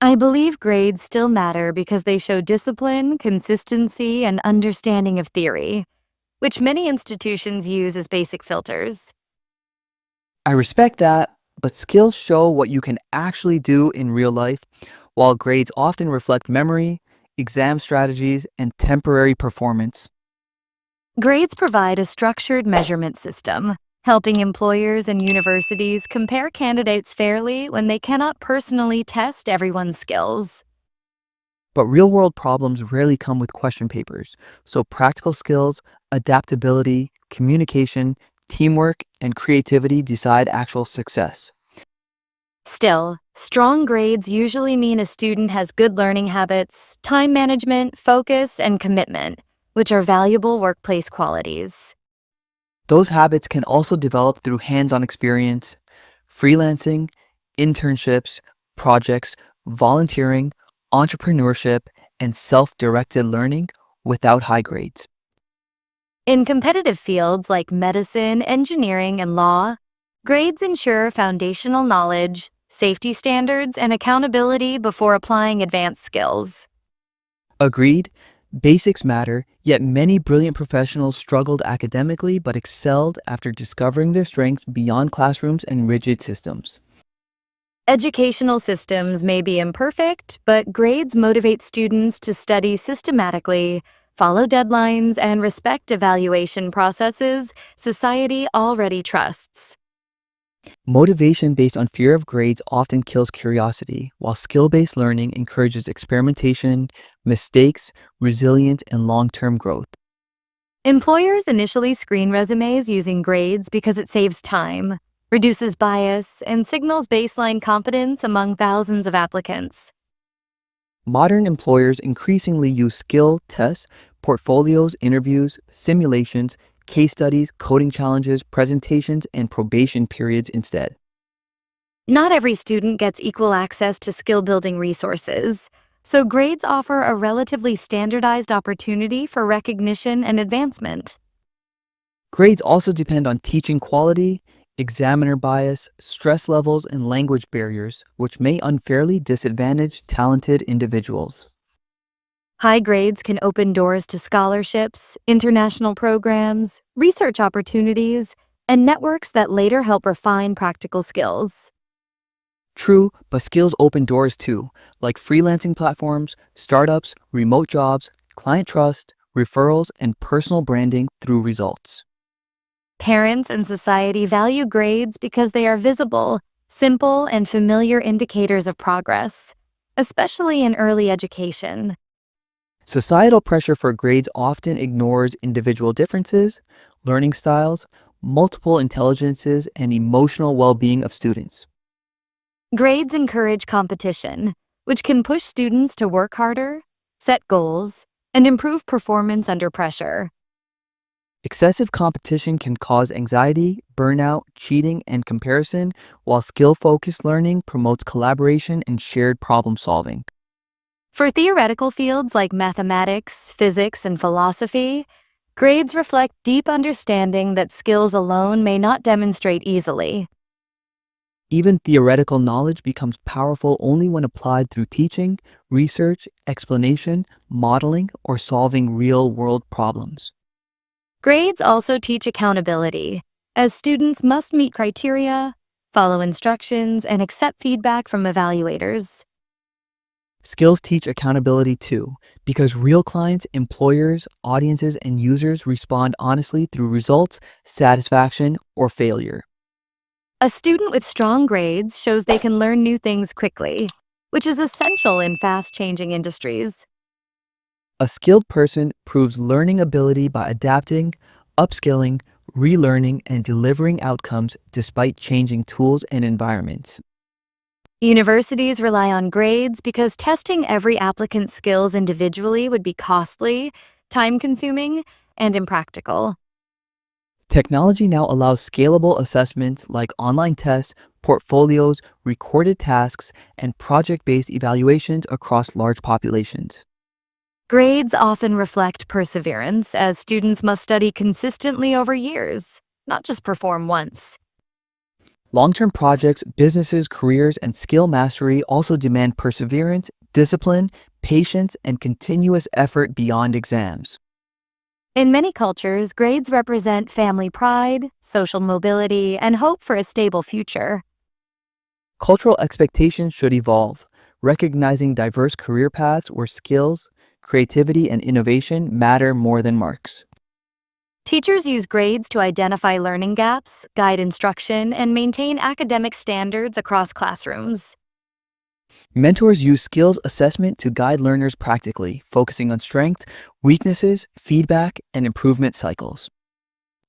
I believe grades still matter because they show discipline, consistency, and understanding of theory, which many institutions use as basic filters. I respect that, but skills show what you can actually do in real life, while grades often reflect memory, exam strategies, and temporary performance. Grades provide a structured measurement system, helping employers and universities compare candidates fairly when they cannot personally test everyone's skills. But real world problems rarely come with question papers, so practical skills, adaptability, communication, teamwork, and creativity decide actual success. Still, strong grades usually mean a student has good learning habits, time management, focus, and commitment, which are valuable workplace qualities. Those habits can also develop through hands on experience, freelancing, internships, projects, volunteering, entrepreneurship, and self directed learning without high grades. In competitive fields like medicine, engineering, and law, grades ensure foundational knowledge, safety standards, and accountability before applying advanced skills. Agreed, basics matter, yet many brilliant professionals struggled academically but excelled after discovering their strengths beyond classrooms and rigid systems. Educational systems may be imperfect, but grades motivate students to study systematically, follow deadlines, and respect evaluation processes society already trusts. Motivation based on fear of grades often kills curiosity, while skill based learning encourages experimentation, mistakes, resilience, and long term growth. Employers initially screen resumes using grades because it saves time, reduces bias, and signals baseline competence among thousands of applicants. Modern employers increasingly use skill tests, portfolios, interviews, simulations, case studies, coding challenges, presentations, and probation periods instead. Not every student gets equal access to skill-building resources, so grades offer a relatively standardized opportunity for recognition and advancement. Grades also depend on teaching quality, examiner bias, stress levels, and language barriers, which may unfairly disadvantage talented individuals. High grades can open doors to scholarships, international programs, research opportunities, and networks that later help refine practical skills. True, but skills open doors too, like freelancing platforms, startups, remote jobs, client trust, referrals, and personal branding through results. Parents and society value grades because they are visible, simple, and familiar indicators of progress, especially in early education. Societal pressure for grades often ignores individual differences, learning styles, multiple intelligences, and emotional well being of students. Grades encourage competition, which can push students to work harder, set goals, and improve performance under pressure. Excessive competition can cause anxiety, burnout, cheating, and comparison, while skill focused learning promotes collaboration and shared problem solving. For theoretical fields like mathematics, physics, and philosophy, grades reflect deep understanding that skills alone may not demonstrate easily. Even theoretical knowledge becomes powerful only when applied through teaching, research, explanation, modeling, or solving real world problems. Grades also teach accountability, as students must meet criteria, follow instructions, and accept feedback from evaluators. Skills teach accountability too, because real clients, employers, audiences, and users respond honestly through results, satisfaction, or failure. A student with strong grades shows they can learn new things quickly, which is essential in fast-changing industries. A skilled person proves learning ability by adapting, upskilling, relearning, and delivering outcomes despite changing tools and environments. Universities rely on grades because testing every applicant's skills individually would be costly, time-consuming, and impractical. Technology now allows scalable assessments like online tests, portfolios, recorded tasks, and project based evaluations across large populations. Grades often reflect perseverance, as students must study consistently over years, not just perform once. Long-term projects, businesses, careers, and skill mastery also demand perseverance, discipline, patience, and continuous effort beyond exams. In many cultures, grades represent family pride, social mobility, and hope for a stable future. Cultural expectations should evolve, recognizing diverse career paths where skills, creativity, and innovation matter more than marks. Teachers use grades to identify learning gaps, guide instruction, and maintain academic standards across classrooms. Mentors use skills assessment to guide learners practically, focusing on strength, weaknesses, feedback, and improvement cycles.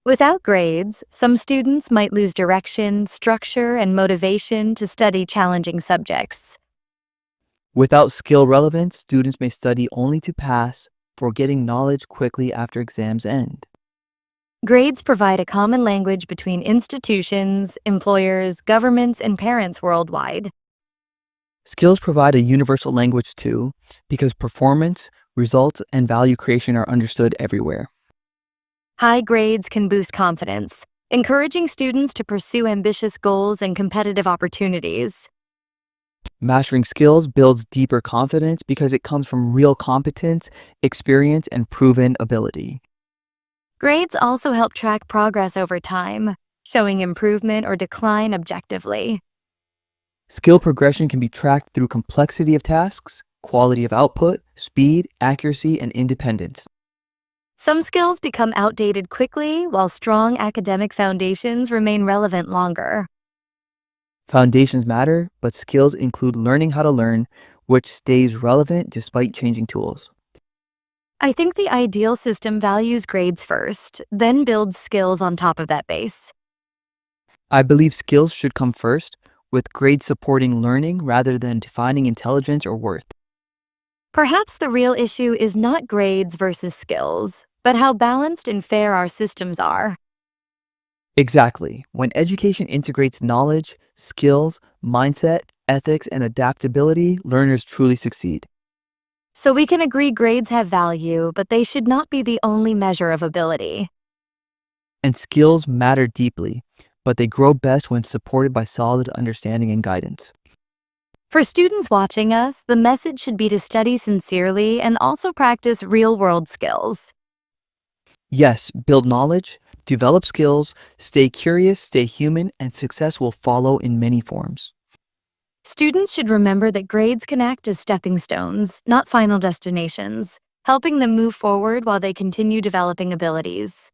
Without grades, some students might lose direction, structure, and motivation to study challenging subjects. Without skill relevance, students may study only to pass, forgetting knowledge quickly after exams end. Grades provide a common language between institutions, employers, governments, and parents worldwide. Skills provide a universal language too, because performance, results, and value creation are understood everywhere. High grades can boost confidence, encouraging students to pursue ambitious goals and competitive opportunities. Mastering skills builds deeper confidence because it comes from real competence, experience, and proven ability. Grades also help track progress over time, showing improvement or decline objectively. Skill progression can be tracked through complexity of tasks, quality of output, speed, accuracy, and independence. Some skills become outdated quickly, while strong academic foundations remain relevant longer. Foundations matter, but skills include learning how to learn, which stays relevant despite changing tools. I think the ideal system values grades first, then builds skills on top of that base. I believe skills should come first, with grades supporting learning rather than defining intelligence or worth. Perhaps the real issue is not grades versus skills, but how balanced and fair our systems are. Exactly. When education integrates knowledge, skills, mindset, ethics, and adaptability, learners truly succeed. So we can agree grades have value, but they should not be the only measure of ability. And skills matter deeply, but they grow best when supported by solid understanding and guidance. For students watching us, the message should be to study sincerely and also practice real-world skills. Yes, build knowledge, develop skills, stay curious, stay human, and success will follow in many forms. Students should remember that grades can act as stepping stones, not final destinations, helping them move forward while they continue developing abilities.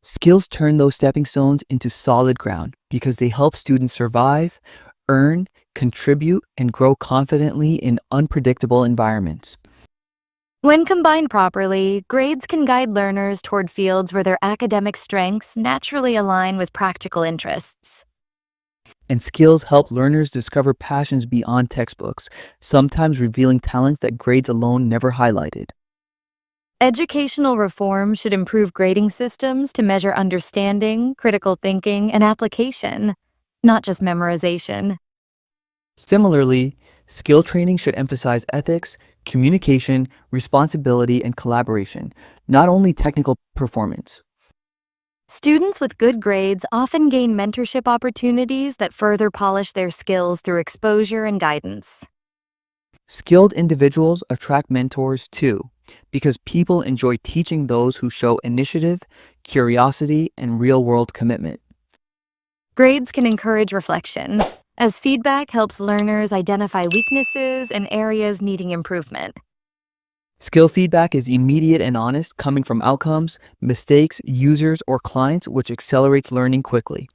Skills turn those stepping stones into solid ground because they help students survive, earn, contribute, and grow confidently in unpredictable environments. When combined properly, grades can guide learners toward fields where their academic strengths naturally align with practical interests. And skills help learners discover passions beyond textbooks, sometimes revealing talents that grades alone never highlighted. Educational reform should improve grading systems to measure understanding, critical thinking, and application, not just memorization. Similarly, skill training should emphasize ethics, communication, responsibility, and collaboration, not only technical performance. Students with good grades often gain mentorship opportunities that further polish their skills through exposure and guidance. Skilled individuals attract mentors too, because people enjoy teaching those who show initiative, curiosity, and real-world commitment. Grades can encourage reflection, as feedback helps learners identify weaknesses and areas needing improvement. Skill feedback is immediate and honest, coming from outcomes, mistakes, users, or clients, which accelerates learning quickly.